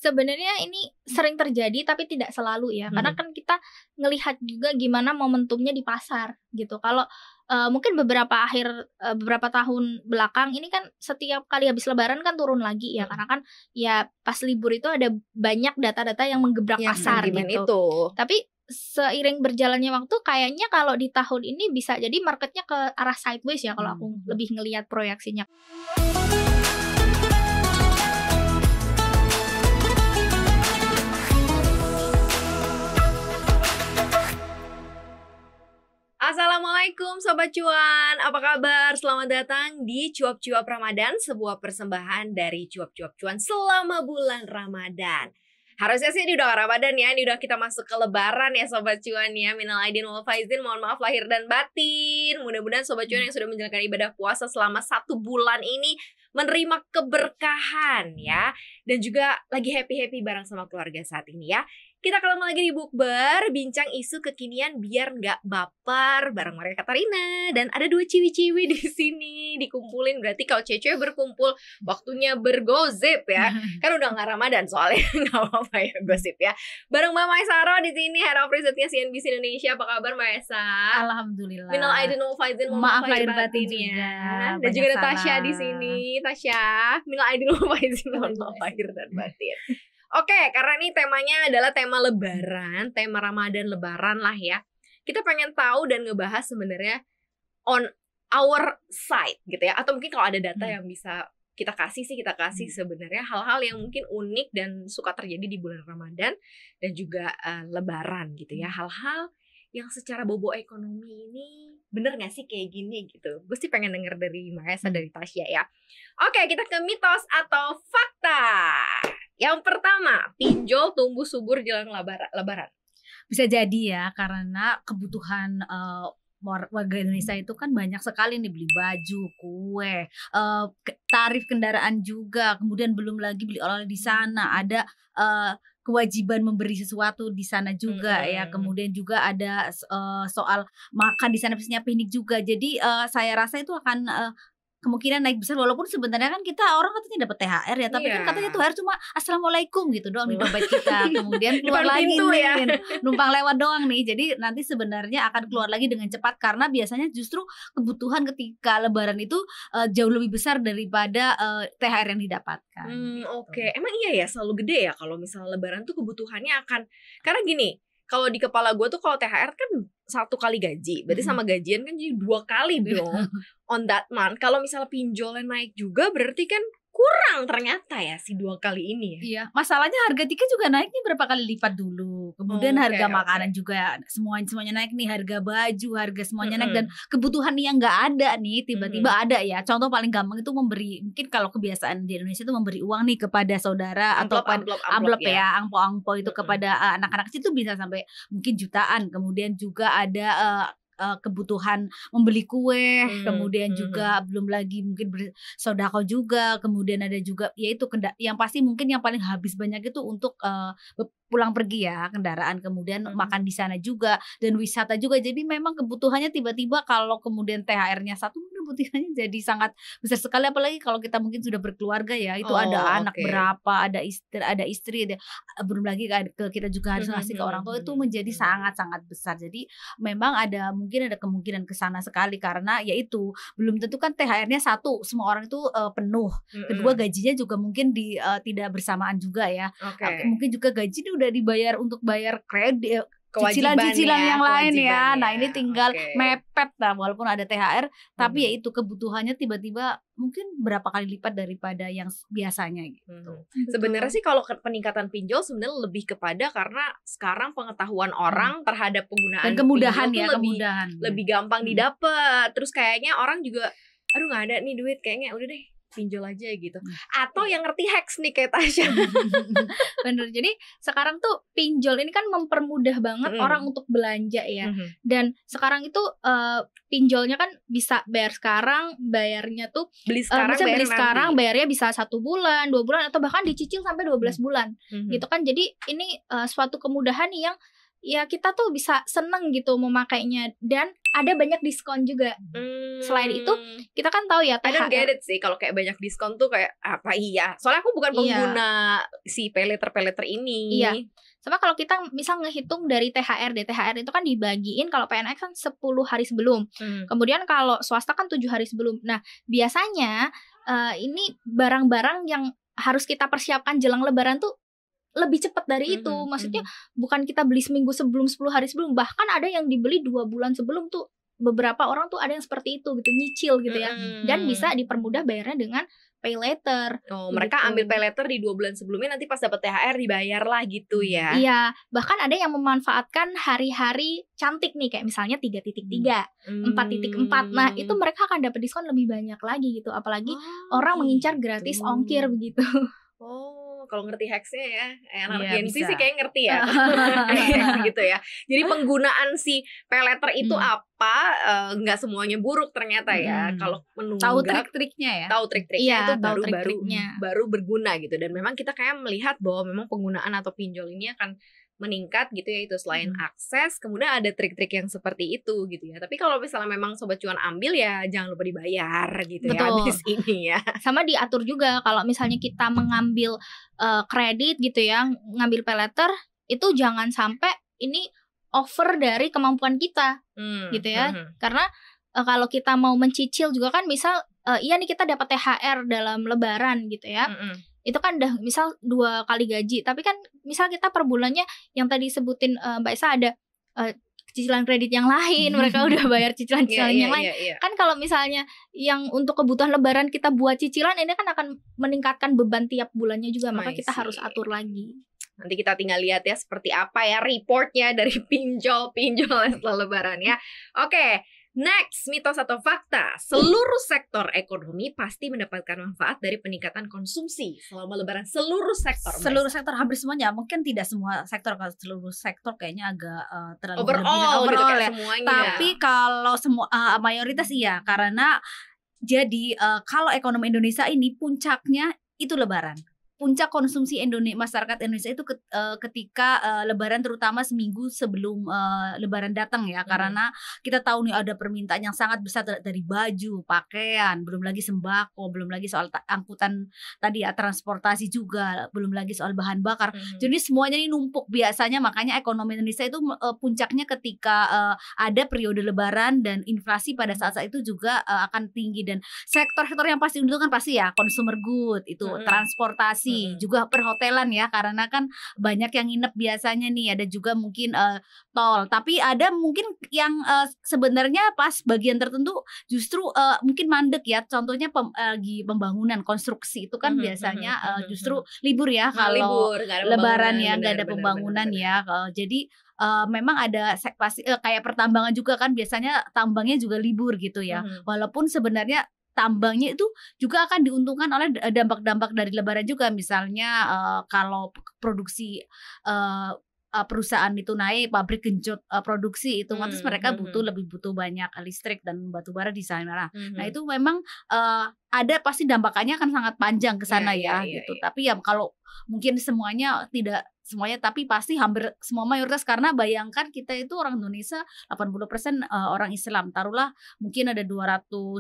Sebenarnya ini sering terjadi tapi tidak selalu ya. Karena kan kita ngelihat juga gimana momentumnya di pasar gitu. Kalau mungkin beberapa tahun belakang ini kan setiap kali habis lebaran kan turun lagi ya. Karena kan ya pas libur itu ada banyak data-data yang menggebrak pasar gitu. Itu. Tapi seiring berjalannya waktu kayaknya kalau di tahun ini bisa jadi marketnya ke arah sideways ya kalau aku lebih ngelihat proyeksinya. Assalamualaikum Sobat Cuan, apa kabar? Selamat datang di Cuap-Cuap Ramadan, sebuah persembahan dari Cuap-Cuap Cuan selama bulan Ramadan. Harusnya sih ini udah Ramadan ya, ini udah kita masuk ke lebaran ya Sobat Cuan ya. Minal aidin wal faizin, mohon maaf lahir dan batin. Mudah-mudahan Sobat Cuan yang sudah menjalankan ibadah puasa selama 1 bulan ini menerima keberkahan ya. Dan juga lagi happy-happy bareng sama keluarga saat ini ya. Kita ketemu lagi di Bukber, bincang isu kekinian biar nggak baper bareng Maria Katarina. Dan ada 2 ciwi-ciwi di sini dikumpulin. Berarti kalau cewek berkumpul waktunya bergosip ya. Kan udah nggak Ramadan soalnya, nggak apa-apa ya gosip ya. Bareng Mbak Maesaro di sini, Head of Risetnya CNBC Indonesia. Apa kabar Mbak Esa? Alhamdulillah. Minal aidin wal faizin, maaf lahir batin juga. Dan juga ada Tasya di sini. Tasya, minal aidin wal faizin, mohon maaf lahir dan batin. Oke, karena ini temanya adalah tema lebaran, tema Ramadan lebaran lah ya. Kita pengen tahu dan ngebahas sebenarnya on our side gitu ya. Atau mungkin kalau ada data yang bisa kita kasih sebenarnya hal-hal yang mungkin unik dan suka terjadi di bulan Ramadan dan juga lebaran gitu ya. Hal-hal yang secara bobo ekonomi ini bener gak sih kayak gini gitu. Gue sih pengen denger dari Maesa, dari Tasya ya. Oke, kita ke mitos atau fakta. Yang pertama, pinjol tumbuh subur jelang lebaran. Bisa jadi ya, karena kebutuhan warga Indonesia itu kan banyak sekali nih, beli baju, kue, tarif kendaraan juga, kemudian belum lagi beli oleh-oleh di sana, ada kewajiban memberi sesuatu di sana juga ya, kemudian juga ada soal makan di sana, biasanya piknik juga. Jadi saya rasa itu akan kemungkinan naik besar, walaupun sebenarnya kan kita orang katanya dapat THR ya, tapi kan katanya THR cuma assalamualaikum gitu doang di dompet kita, kemudian keluar lagi nih, numpang lewat doang nih. Jadi nanti sebenarnya akan keluar lagi dengan cepat karena biasanya justru kebutuhan ketika lebaran itu jauh lebih besar daripada THR yang didapatkan. Oke. Emang iya ya, selalu gede ya kalau misalnya lebaran tuh kebutuhannya akan, karena gini, kalau di kepala gue tuh kalau THR kan 1 kali gaji, berarti sama gajian kan jadi 2 kali dong on that month. Kalau misalnya pinjolnya naik juga berarti kan kurang ternyata ya si 2 kali ini ya. Iya, masalahnya harga tiket juga naiknya berapa kali lipat dulu. Kemudian harga makanan juga semuanya naik nih, harga baju, harga semuanya naik, dan kebutuhan yang nggak ada nih tiba-tiba ada ya. Contoh paling gampang itu memberi, mungkin kalau kebiasaan di Indonesia itu memberi uang nih kepada saudara atau amplop ya, angpo-angpo itu kepada anak-anak kecil itu bisa sampai mungkin jutaan. Kemudian juga ada kebutuhan membeli kue, kemudian juga belum lagi mungkin bersodako juga, kemudian ada juga yaitu yang pasti mungkin yang paling habis banyak itu untuk pulang pergi ya, kendaraan, kemudian makan di sana juga, dan wisata juga. Jadi memang kebutuhannya tiba-tiba kalau kemudian THR-nya satu, kebutuhannya jadi sangat besar sekali, apalagi kalau kita mungkin sudah berkeluarga ya, itu ada anak berapa, ada istri, belum lagi kita juga harus ngasih ke orang tua, itu menjadi sangat-sangat besar. Jadi memang mungkin ada kemungkinan ke sana sekali, karena yaitu belum tentu kan THR-nya satu semua orang itu penuh, kedua gajinya juga mungkin tidak bersamaan juga ya. Mungkin juga gaji itu udah dibayar untuk bayar kredit, cicilan-cicilan yang lain ya. Nah ini tinggal mepet lah, walaupun ada THR, tapi ya itu kebutuhannya tiba-tiba mungkin berapa kali lipat daripada yang biasanya gitu. Sebenarnya sih kalau peningkatan pinjol sebenarnya lebih kepada karena sekarang pengetahuan orang terhadap penggunaan dan kemudahan pinjol ya, lebih gampang didapat. Terus kayaknya orang juga aduh nggak ada nih duit, kayaknya udah deh pinjol aja gitu. Atau yang ngerti hacks nih kayak Tasya. Bener. Jadi sekarang tuh pinjol ini kan mempermudah banget orang untuk belanja ya. Dan sekarang itu pinjolnya kan bisa bayar sekarang, bayarnya tuh beli sekarang, bayarnya bisa 1 bulan, 2 bulan, atau bahkan dicicil sampai 12 bulan. Gitu kan. Jadi ini suatu kemudahan yang ya kita tuh bisa seneng gitu memakainya. Dan ada banyak diskon juga. Selain itu, kita kan tahu ya I don't THR. get it sih kalau kayak banyak diskon tuh kayak apa iya. Soalnya aku bukan pengguna si paylater ini. Iya. Sama kalau kita misal ngehitung dari THR deh. THR itu kan dibagiin kalau PNS kan 10 hari sebelum. Kemudian kalau swasta kan 7 hari sebelum. Nah, biasanya ini barang-barang yang harus kita persiapkan jelang lebaran tuh lebih cepat dari itu. Maksudnya bukan kita beli seminggu sebelum, 10 hari sebelum. Bahkan ada yang dibeli 2 bulan sebelum tuh. Beberapa orang tuh ada yang seperti itu gitu, nyicil gitu ya. Dan bisa dipermudah bayarnya dengan pay later. Oh, mereka ambil pay later di 2 bulan sebelumnya, nanti pas dapat THR dibayar lah gitu ya. Iya, bahkan ada yang memanfaatkan hari-hari cantik nih, kayak misalnya 3.3, 4.4. Nah, itu mereka akan dapat diskon lebih banyak lagi gitu. Apalagi orang mengincar gratis ongkir begitu. Oh, kalau ngerti hacksnya ya, anak Iya, Gen Z bisa. sih kayak ngerti ya. Gitu ya. Jadi penggunaan si pay letter itu apa? Nggak semuanya buruk ternyata ya. Kalau menunggak, Tahu trik-triknya ya. tahu trik-triknya Iya, itu tahu baru trik-triknya. baru berguna gitu. Dan memang kita kayak melihat bahwa memang penggunaan atau pinjol ini akan meningkat gitu ya, itu selain akses, kemudian ada trik-trik yang seperti itu gitu ya. Tapi kalau misalnya memang Sobat Cuan ambil ya jangan lupa dibayar gitu ya Betul. habis ini ya. Sama diatur juga kalau misalnya kita mengambil kredit gitu ya, ngambil pay letter, itu jangan sampai ini over dari kemampuan kita gitu ya. Karena kalau kita mau mencicil juga kan misal iya nih kita dapat THR dalam lebaran gitu ya. Itu kan udah misal 2 kali gaji, tapi kan misal kita per bulannya yang tadi sebutin Mbak Isa ada cicilan kredit yang lain, mereka udah bayar cicilan-cicilan yang lain. Kan kalau misalnya yang untuk kebutuhan lebaran kita buat cicilan, ini kan akan meningkatkan beban tiap bulannya juga, maka kita harus atur lagi. Nanti kita tinggal lihat ya seperti apa ya reportnya dari pinjol-pinjol setelah lebaran ya. Oke, next, mitos atau fakta. Seluruh sektor ekonomi pasti mendapatkan manfaat dari peningkatan konsumsi selama lebaran. Seluruh sektor. Seluruh sektor, hampir semuanya. Mungkin tidak semua sektor, kalau seluruh sektor kayaknya agak terlalu overall gitu overall kayak ya. semuanya. Tapi kalau semua mayoritas iya, karena jadi kalau ekonomi Indonesia ini puncaknya itu lebaran. Puncak konsumsi masyarakat Indonesia itu ketika lebaran, terutama seminggu sebelum lebaran datang ya. Karena kita tahu nih ada permintaan yang sangat besar dari baju, pakaian, belum lagi sembako, belum lagi soal angkutan tadi ya, transportasi juga, belum lagi soal bahan bakar. Jadi semuanya ini numpuk biasanya, makanya ekonomi Indonesia itu puncaknya ketika ada periode lebaran, dan inflasi pada saat-saat itu juga akan tinggi. Dan sektor-sektor yang pasti diuntungkan pasti ya consumer good, itu transportasi, juga perhotelan ya, karena kan banyak yang nginep biasanya nih. Ada juga mungkin tol, tapi ada mungkin yang sebenarnya pas bagian tertentu justru mungkin mandek ya. Contohnya lagi pembangunan, konstruksi itu kan biasanya justru libur ya kalau lebaran ya, nggak ada pembangunan ya. Jadi memang ada pasti kayak pertambangan juga kan, biasanya tambangnya juga libur gitu ya. Walaupun sebenarnya tambangnya itu juga akan diuntungkan oleh dampak-dampak dari lebaran juga. Misalnya kalau produksi perusahaan itu naik, pabrik genjot produksi itu, otomatis mereka lebih butuh banyak listrik dan batu bara di sana. Nah itu memang ada pasti dampak-nya akan sangat panjang ke sana gitu. Tapi ya kalau mungkin semuanya tidak semuanya, tapi pasti hampir semua mayoritas, karena bayangkan kita itu orang Indonesia 80% orang Islam. Taruhlah mungkin ada 250,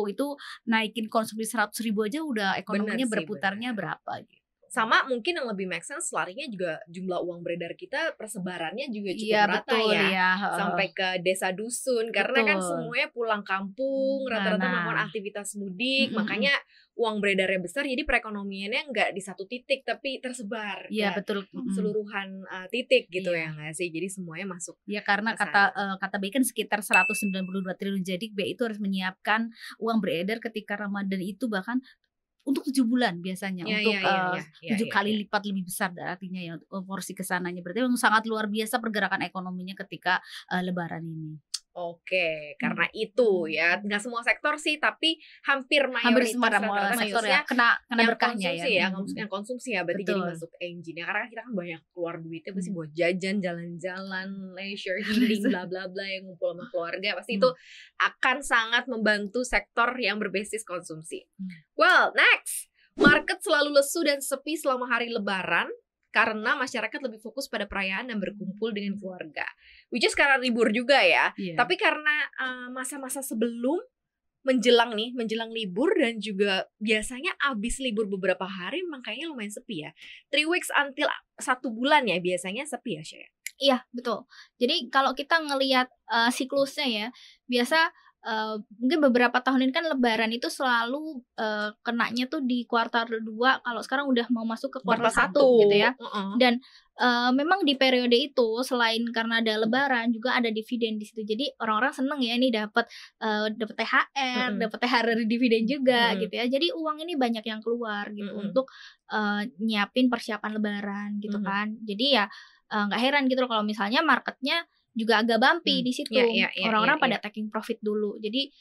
itu naikin konsumsi 100.000 aja udah ekonominya berputarnya berapa gitu. Sama mungkin yang lebih make sense, larinya juga jumlah uang beredar kita, persebarannya juga cukup rata betul, ya. Sampai ke desa dusun, karena kan semuanya pulang kampung, rata-rata melakukan aktivitas mudik, makanya uang beredarnya besar, jadi perekonomiannya nggak di satu titik tapi tersebar betul, seluruhan titik gitu ya nggak sih, jadi semuanya masuk ya. Karena kata BI kan sekitar 192 triliun, jadi BI itu harus menyiapkan uang beredar ketika Ramadan itu bahkan untuk 7 bulan biasanya, untuk 7 kali lipat lebih besar artinya ya porsi kesananya. Berarti memang sangat luar biasa pergerakan ekonominya ketika lebaran ini. Oke, karena itu ya, nggak semua sektor sih, tapi hampir mayoritas semua sektor ya kena berkahnya ya. Yang konsumsi ya, berarti jadi masuk engine ya, karena kita kan banyak keluar duitnya pasti buat jajan, jalan-jalan, leisure, healing, bla bla bla, yang ngumpul sama keluarga, pasti itu akan sangat membantu sektor yang berbasis konsumsi. Well, next, market selalu lesu dan sepi selama hari lebaran. karena masyarakat lebih fokus pada perayaan dan berkumpul dengan keluarga. Which is karena libur juga ya. Tapi karena masa-masa sebelum menjelang libur dan juga biasanya abis libur beberapa hari memang kayaknya lumayan sepi ya. 3 weeks until 1 bulan ya biasanya sepi ya, Syah. Iya, betul. Jadi kalau kita ngelihat siklusnya ya, biasa mungkin beberapa tahun ini kan lebaran itu selalu kenanya tuh di kuartal 2, kalau sekarang udah mau masuk ke kuartal 1 gitu ya. Dan memang di periode itu selain karena ada lebaran juga ada dividen di situ. Jadi orang-orang seneng ya ini dapat THR, dapat THR dari dividen juga gitu ya. Jadi uang ini banyak yang keluar gitu untuk nyiapin persiapan lebaran gitu kan. Jadi ya nggak heran gitu loh kalau misalnya marketnya juga agak bumpy di situ. Orang-orang pada taking profit dulu. Jadi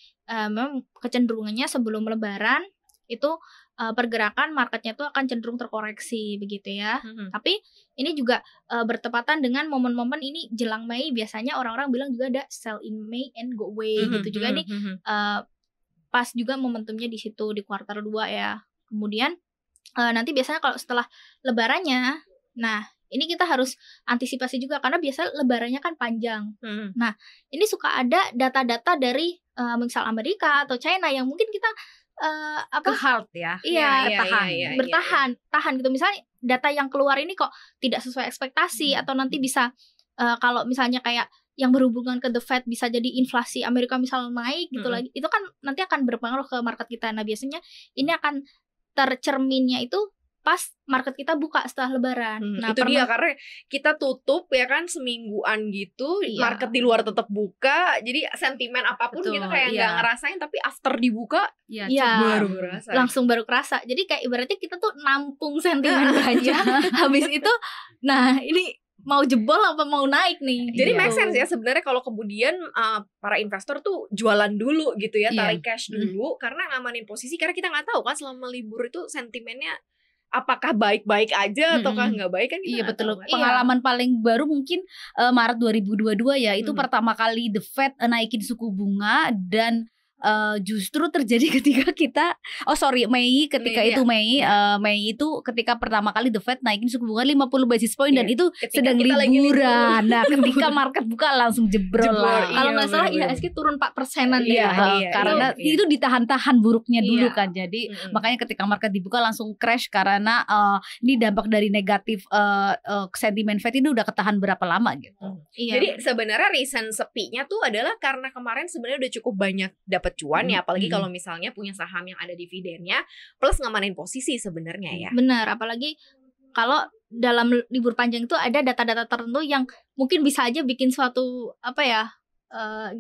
memang kecenderungannya sebelum lebaran itu pergerakan marketnya tuh akan cenderung terkoreksi begitu ya. Tapi ini juga bertepatan dengan momen-momen ini jelang Mei, biasanya orang-orang bilang juga ada sell in May and go away gitu juga nih. Pas juga momentumnya di situ di kuartal 2 ya. Kemudian nanti biasanya kalau setelah lebarannya, nah ini kita harus antisipasi juga karena biasa lebarannya kan panjang. Nah, ini suka ada data-data dari misal Amerika atau China yang mungkin kita halt ya. Iya, tahan gitu. Misalnya data yang keluar ini kok tidak sesuai ekspektasi atau nanti bisa kalau misalnya kayak yang berhubungan ke The Fed bisa jadi inflasi Amerika misal naik gitu lagi. Itu kan nanti akan berpengaruh ke market kita. Nah, biasanya ini akan tercerminnya itu pas market kita buka setelah lebaran. Nah, itu dia karena kita tutup ya kan semingguan gitu, market di luar tetap buka. Jadi sentimen apapun kita kayak nggak ngerasain, tapi after dibuka baru kerasa. Langsung baru kerasa. Jadi kayak ibaratnya kita tuh nampung sentimen aja. Habis itu nah ini mau jebol apa mau naik nih. Jadi make sense ya sebenarnya kalau kemudian para investor tuh jualan dulu gitu ya, tarik cash dulu karena ngamanin posisi, karena kita nggak tahu kan selama libur itu sentimennya apakah baik-baik aja ataukah nggak baik kan kita betul. tahu. Pengalaman paling baru mungkin Maret 2022 ya, itu pertama kali The Fed naikin suku bunga dan justru terjadi ketika kita Mei itu ketika pertama kali The Fed naikin suku bunga 50 basis point dan itu sedang liburan. Nah, ketika market buka langsung jebrol lah. Kalau nggak salah IHSG turun 4%-an karena itu ditahan-tahan buruknya dulu kan. Jadi makanya ketika market dibuka langsung crash karena ini dampak dari negatif sentimen Fed ini udah ketahan berapa lama gitu. Jadi sebenarnya reason sepinya tuh adalah karena kemarin sebenarnya udah cukup banyak dapat cuan ya, apalagi kalau misalnya punya saham yang ada dividennya plus ngamanin posisi sebenarnya ya. Benar, apalagi kalau dalam libur panjang itu ada data-data tertentu yang mungkin bisa aja bikin suatu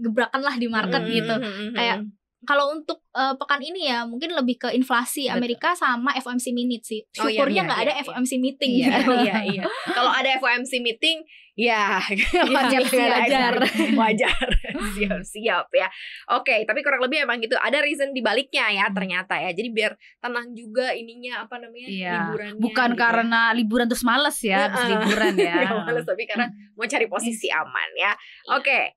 gebrakan lah di market gitu. Kayak kalau untuk pekan ini ya mungkin lebih ke inflasi Amerika sama FOMC minutes sih. Syukurnya nggak ada FOMC meeting. Iya. Kalau ada FOMC meeting ya wajar. Siap ya. Oke, tapi kurang lebih emang gitu. Ada reason di baliknya ya ternyata ya. Jadi biar tenang juga ininya liburannya. Bukan gitu karena liburan terus males ya, habis liburan ya. Gak males, tapi karena mau cari posisi aman ya. Oke.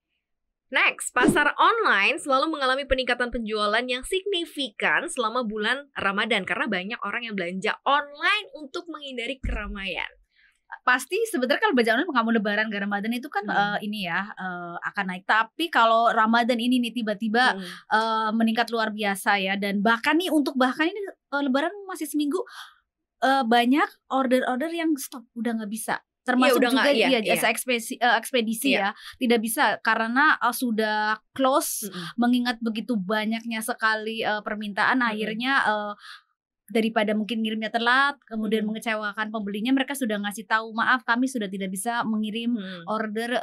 Next, pasar online selalu mengalami peningkatan penjualan yang signifikan selama bulan Ramadan karena banyak orang yang belanja online untuk menghindari keramaian. Pasti sebenarnya kalau belanja online kamu lebaran ke Ramadan itu kan akan naik. Tapi kalau Ramadan ini nih tiba-tiba meningkat luar biasa ya, dan bahkan ini lebaran masih seminggu, banyak order-order yang stop, udah nggak bisa. Termasuk ekspedisi ya tidak bisa karena sudah close, mengingat begitu banyaknya sekali permintaan. Akhirnya daripada mungkin ngirimnya telat kemudian mengecewakan pembelinya, mereka sudah ngasih tahu, maaf kami sudah tidak bisa mengirim order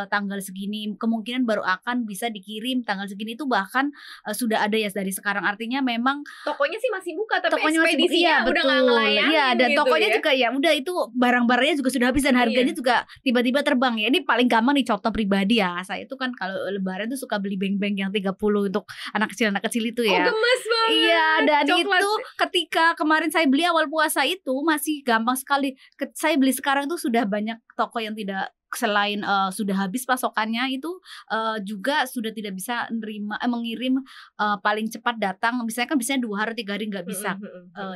tanggal segini, kemungkinan baru akan bisa dikirim tanggal segini. Itu bahkan sudah ada ya dari sekarang. Artinya memang tokonya sih masih buka tapi ekspedisinya udah nggak ngelayanin. Iya, dan gitu tokonya juga ya udah itu barang-barangnya juga sudah habis dan harganya juga tiba-tiba terbang ya. Ini paling gampang nih contoh pribadi ya. Saya itu kan kalau lebaran tuh suka beli beng-beng yang 30 untuk anak kecil itu ya. Oh, gemes banget. Iya, dan coklat. Itu ketika kemarin saya beli awal puasa itu masih gampang sekali. Saya beli sekarang tuh sudah banyak toko yang tidak selain sudah habis pasokannya itu juga sudah tidak bisa mengirim paling cepat datang. Misalnya kan biasanya 2 hari 3 hari nggak bisa.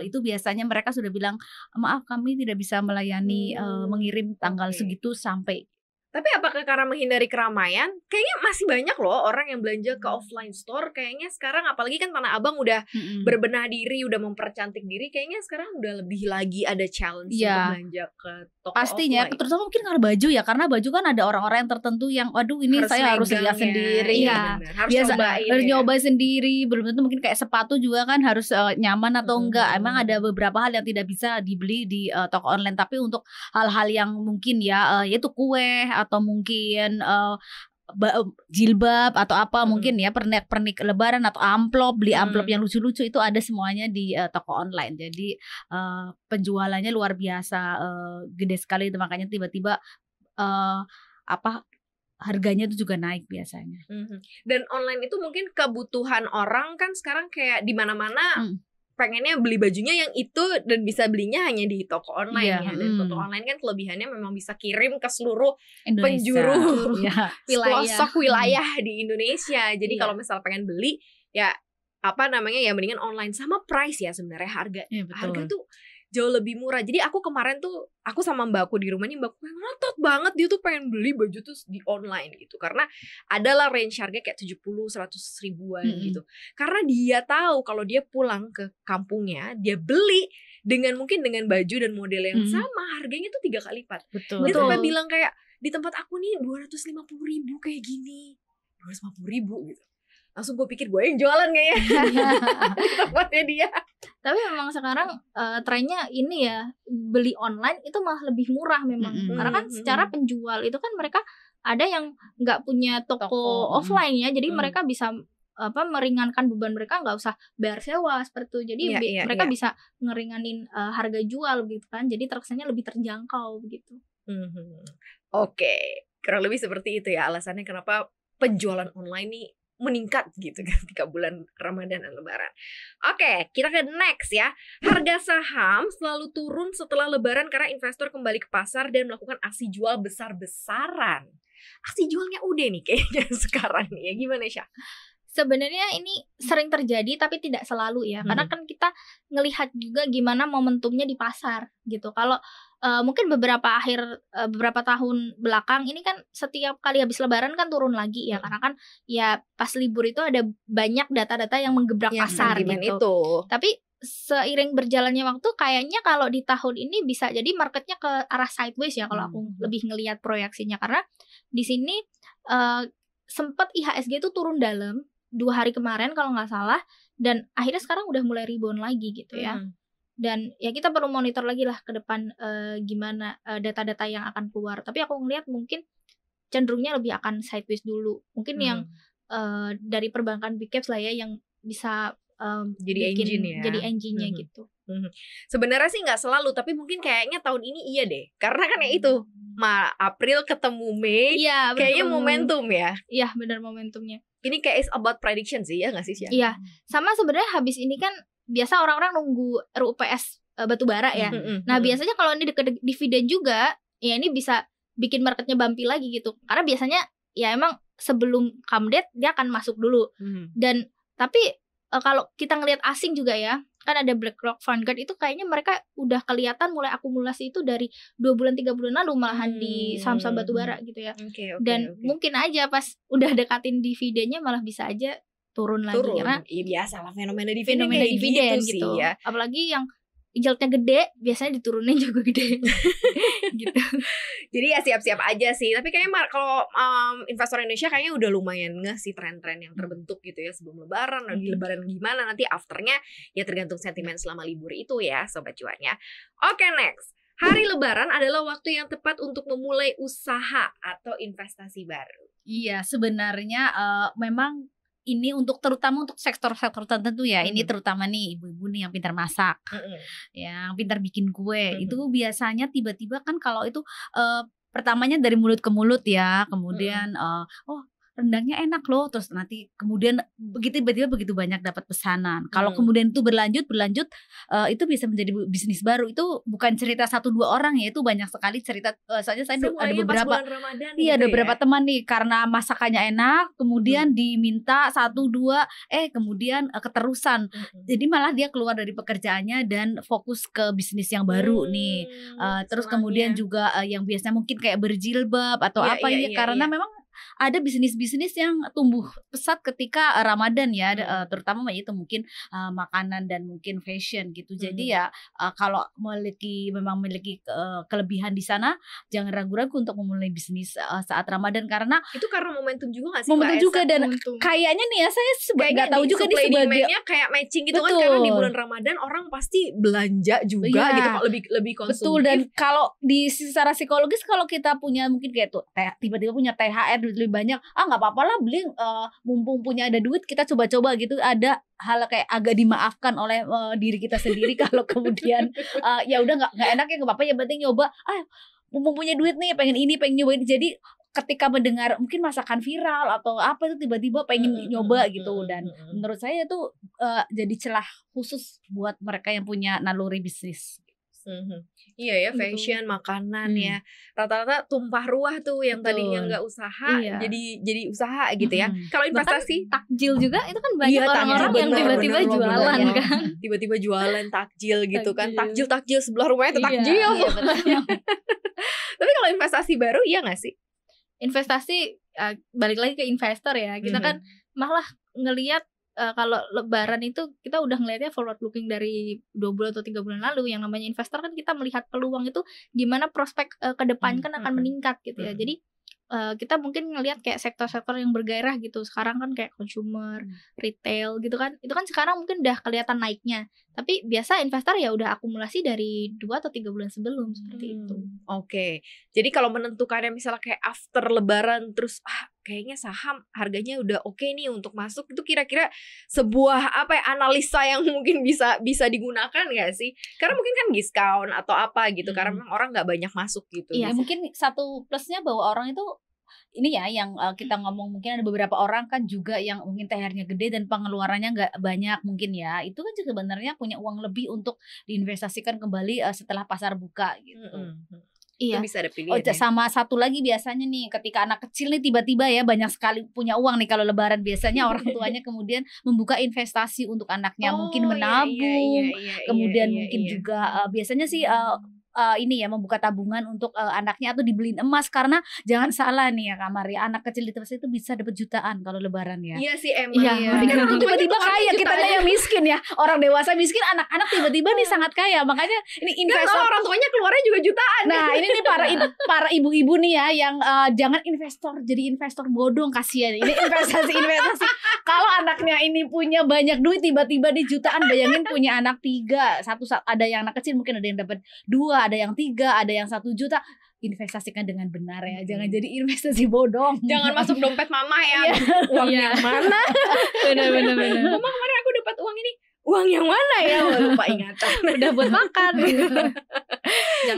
Itu biasanya mereka sudah bilang maaf kami tidak bisa melayani mengirim tanggal segitu sampai. Tapi apakah karena menghindari keramaian? Kayaknya masih banyak loh orang yang belanja ke offline store. Kayaknya sekarang apalagi kan Tanah Abang udah berbenah diri, udah mempercantik diri. Kayaknya sekarang udah lebih lagi ada challenge untuk belanja ke toko pastinya, offline. terutama mungkin karena baju ya. Karena baju kan ada orang-orang yang tertentu yang waduh ini saya harus lihat sendiri. Iya, harus nyoba sendiri. Belum tentu mungkin kayak sepatu juga kan harus nyaman atau enggak. Emang ada beberapa hal yang tidak bisa dibeli di toko online. Tapi untuk hal-hal yang mungkin ya yaitu kue atau mungkin jilbab atau apa mungkin ya pernik lebaran atau beli amplop yang lucu-lucu itu ada semuanya di toko online. Jadi penjualannya luar biasa gede sekali itu, makanya tiba-tiba harganya itu juga naik biasanya. Dan online itu mungkin kebutuhan orang kan sekarang kayak di mana-mana pengennya beli bajunya yang itu dan bisa belinya hanya di toko online ya. Dan toko online kan kelebihannya memang bisa kirim ke seluruh penjuru pelosok wilayah di Indonesia. Jadi kalau misal pengen beli ya mendingan online. Sama price ya sebenarnya harga tuh jauh lebih murah. Jadi aku kemarin tuh aku sama mbakku di rumah nih, mbakku ngotot banget dia tuh pengen beli baju tuh di online gitu. Karena adalah range harga kayak 70-100 ribuan gitu. Karena dia tahu kalau dia pulang ke kampungnya, dia beli dengan baju dan model yang sama, harganya tuh 3 kali lipat. Dia sampai bilang kayak di tempat aku nih 250 ribu kayak gini, 250 ribu gitu. Langsung gue pikir gue yang jualan kayaknya di tempatnya dia. Tapi memang sekarang trennya ini ya, beli online itu malah lebih murah memang. Karena kan secara penjual itu kan mereka ada yang nggak punya toko offline ya, jadi mereka bisa meringankan beban mereka, nggak usah bayar sewa seperti itu. Jadi mereka bisa ngeringanin harga jual gitu kan. Jadi terkesannya lebih terjangkau begitu. Oke, kurang lebih seperti itu ya alasannya kenapa penjualan online nih meningkat gitu ketika bulan Ramadan dan Lebaran. Oke, kita ke next ya. Harga saham selalu turun setelah Lebaran karena investor kembali ke pasar dan melakukan aksi jual besar-besaran. Aksi jualnya udah nih kayaknya sekarang nih ya, gimana Syah? Sebenarnya ini sering terjadi tapi tidak selalu ya, karena kan kita ngelihat juga gimana momentumnya di pasar gitu. Kalau mungkin beberapa tahun belakang ini kan setiap kali habis Lebaran kan turun lagi ya, karena kan ya pas libur itu ada banyak data-data yang menggebrak pasar gitu. Tapi seiring berjalannya waktu kayaknya kalau di tahun ini bisa jadi marketnya ke arah sideways ya, kalau aku lebih ngelihat proyeksinya, karena di sini sempat IHSG itu turun dalam 2 hari kemarin kalau nggak salah, dan akhirnya sekarang udah mulai rebound lagi gitu ya. Dan ya kita perlu monitor lagi lah ke depan gimana data-data yang akan keluar. Tapi aku ngelihat mungkin cenderungnya lebih akan sideways dulu. Mungkin yang dari perbankan big caps lah ya yang bisa jadi engine-nya gitu. Sebenarnya sih nggak selalu, tapi mungkin kayaknya tahun ini iya deh. Karena kan ya itu April ketemu Mei, kayaknya momentum ya. Iya benar, momentumnya. Ini kayak is about prediction sih ya nggak sih Syah? Iya, sama sebenarnya habis ini kan biasa orang-orang nunggu RUPS batubara ya. Nah biasanya kalau ini deket dividen juga, ya ini bisa bikin marketnya bumpy lagi gitu. Karena biasanya ya emang sebelum come date dia akan masuk dulu. Dan tapi kalau kita ngelihat asing juga ya, kan ada BlackRock, Vanguard itu kayaknya mereka udah kelihatan mulai akumulasi itu dari 2 bulan 3 bulan lalu malahan di saham-saham batubara gitu ya. Dan mungkin aja pas udah dekatin dividennya malah bisa aja turun lagi, karena biasa lah fenomena dividen gitu sih ya. Apalagi yang yieldnya gede biasanya diturunin juga gede gitu. Jadi ya siap-siap aja sih. Tapi kayaknya kalau investor Indonesia kayaknya udah lumayan sih tren-tren yang terbentuk gitu ya sebelum Lebaran. Lagi Lebaran gimana nanti afternya ya tergantung sentimen selama libur itu ya Sobat Cuannya. Oke, next. Hari Lebaran adalah waktu yang tepat untuk memulai usaha atau investasi baru. Iya, sebenarnya memang ini terutama untuk sektor-sektor tertentu ya. Ini terutama nih ibu-ibu nih yang pintar masak, yang pintar bikin kue. Itu biasanya tiba-tiba kan kalau itu pertamanya dari mulut ke mulut ya. Kemudian rendangnya enak loh, terus nanti kemudian tiba-tiba begitu banyak dapat pesanan. Kalau kemudian itu berlanjut itu bisa menjadi bisnis baru. Itu bukan cerita 1-2 orang ya, itu banyak sekali cerita. Soalnya saya ada beberapa iya, ada beberapa teman nih karena masakannya enak, kemudian diminta 1-2 kemudian keterusan. Jadi malah dia keluar dari pekerjaannya dan fokus ke bisnis yang baru nih. Terus kemudian juga yang biasanya mungkin kayak berjilbab atau karena memang ada bisnis-bisnis yang tumbuh pesat ketika Ramadan ya, terutama itu mungkin makanan dan mungkin fashion gitu. Jadi ya kalau memang memiliki kelebihan di sana, jangan ragu-ragu untuk memulai bisnis saat Ramadan, karena itu karena momentum juga gak sih? Momentum juga dan kayaknya nih ya, saya nggak tahu juga nih sebagai kayak matching gitu kan, karena di bulan Ramadan orang pasti belanja juga gitu, kok lebih konsumtif. Betul, dan kalau di secara psikologis kalau kita punya mungkin kayak tuh tiba-tiba punya THR duit lebih banyak, nggak apa-apa lah beli, mumpung punya ada duit kita coba-coba gitu. Ada hal kayak agak dimaafkan oleh diri kita sendiri kalau kemudian ya udah nggak enak ya nggak apa-apa, ya penting nyoba, mumpung punya duit nih pengen ini pengen nyobain. Jadi ketika mendengar mungkin masakan viral atau apa itu tiba-tiba pengen nyoba gitu, dan menurut saya itu jadi celah khusus buat mereka yang punya naluri bisnis. Iya ya, fashion, makanan ya, rata-rata tumpah ruah tuh yang tadinya nggak usaha jadi usaha gitu ya. Kalau investasi, takjil juga itu kan banyak orang-orang yang tiba-tiba jualan kan, tiba-tiba jualan takjil gitu kan, takjil sebelah rumahnya itu takjil. Tapi kalau investasi baru iya nggak sih? Investasi balik lagi ke investor ya, kita kan malah ngelihat kalau lebaran itu kita udah ngelihatnya forward looking dari 2 bulan atau 3 bulan lalu. Yang namanya investor kan kita melihat peluang itu gimana prospek ke depan kan akan meningkat gitu ya. Jadi kita mungkin ngelihat kayak sektor-sektor yang bergairah gitu sekarang kan, kayak consumer, retail gitu kan, itu kan sekarang mungkin udah kelihatan naiknya. Tapi biasa investor ya udah akumulasi dari 2 atau 3 bulan sebelum, seperti itu. Oke. Jadi kalau menentukannya misalnya kayak after lebaran terus kayaknya saham harganya udah oke nih untuk masuk, itu kira-kira sebuah analisa yang mungkin bisa digunakan nggak sih? Karena mungkin kan diskon atau apa gitu, karena memang orang nggak banyak masuk gitu. Iya, mungkin satu plusnya bahwa orang itu ini ya yang kita ngomong, mungkin ada beberapa orang kan juga yang mungkin THR-nya gede dan pengeluarannya nggak banyak mungkin ya, itu kan juga sebenarnya punya uang lebih untuk diinvestasikan kembali setelah pasar buka gitu. Iya. Itu bisa ada pilihan. Sama satu lagi biasanya nih, ketika anak kecil nih tiba-tiba ya banyak sekali punya uang nih kalau lebaran, biasanya orang tuanya kemudian membuka investasi untuk anaknya, mungkin menabung, kemudian mungkin juga biasanya sih ini ya membuka tabungan untuk anaknya atau dibeliin emas, karena jangan salah nih ya Kak Maria, anak kecil di Tebes itu bisa dapat jutaan kalau lebaran ya. Iya sih emang. Iya. Kan tiba-tiba kaya, kitanya yang miskin ya, orang dewasa miskin, anak-anak tiba-tiba nih sangat kaya. Makanya ini investor, orang tuanya keluarnya juga jutaan. Nah ini nih para ibu-ibu nih ya yang jangan jadi investor bodong, kasihan. Ini investasi. Kalau anaknya ini punya banyak duit tiba-tiba di jutaan, bayangin punya anak 3, ada yang anak kecil mungkin ada yang dapat 2, ada yang 3, ada yang 1 juta. Investasikan dengan benar ya, jangan jadi investasi bodong. Jangan masuk dompet mama ya. Uang yang mana? Benar. Mama, kemarin aku dapat uang ini. Uang yang mana ya? Lupa ingatan. Udah buat makan.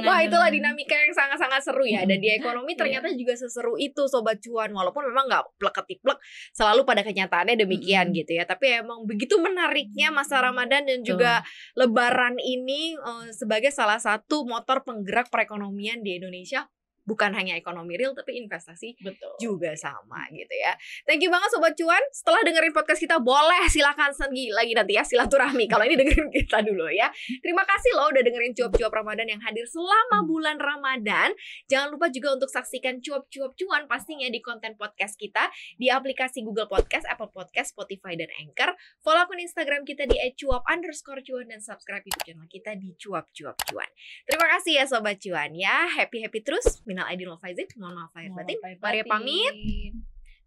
Wah, itulah dinamika yang sangat-sangat seru ya. Dan di ekonomi ternyata juga seseru itu Sobat Cuan. Walaupun memang gak plek-ketiplek selalu pada kenyataannya demikian gitu ya. Tapi emang begitu menariknya masa Ramadan dan juga Lebaran ini sebagai salah satu motor penggerak perekonomian di Indonesia. Bukan hanya ekonomi real, tapi investasi juga sama gitu ya. Thank you banget Sobat Cuan. Setelah dengerin podcast kita, boleh silakan lagi nanti ya silaturahmi. Kalau ini dengerin kita dulu ya. Terima kasih loh udah dengerin cuap-cuap Ramadan yang hadir selama bulan Ramadan. Jangan lupa juga untuk saksikan cuap-cuap cuan pastinya di konten podcast kita di aplikasi Google Podcast, Apple Podcast, Spotify, dan Anchor. Follow akun Instagram kita di @cuap_cuan dan subscribe YouTube channel kita di cuap-cuap cuan. Terima kasih ya Sobat Cuan ya. Happy terus. Minal aidin wal faizin, mohon maaf lahir batin. Maria pamit.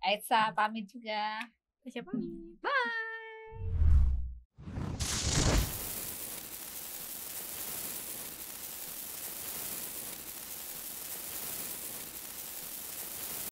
Aitsa pamit juga. Siapa pamit. Bye.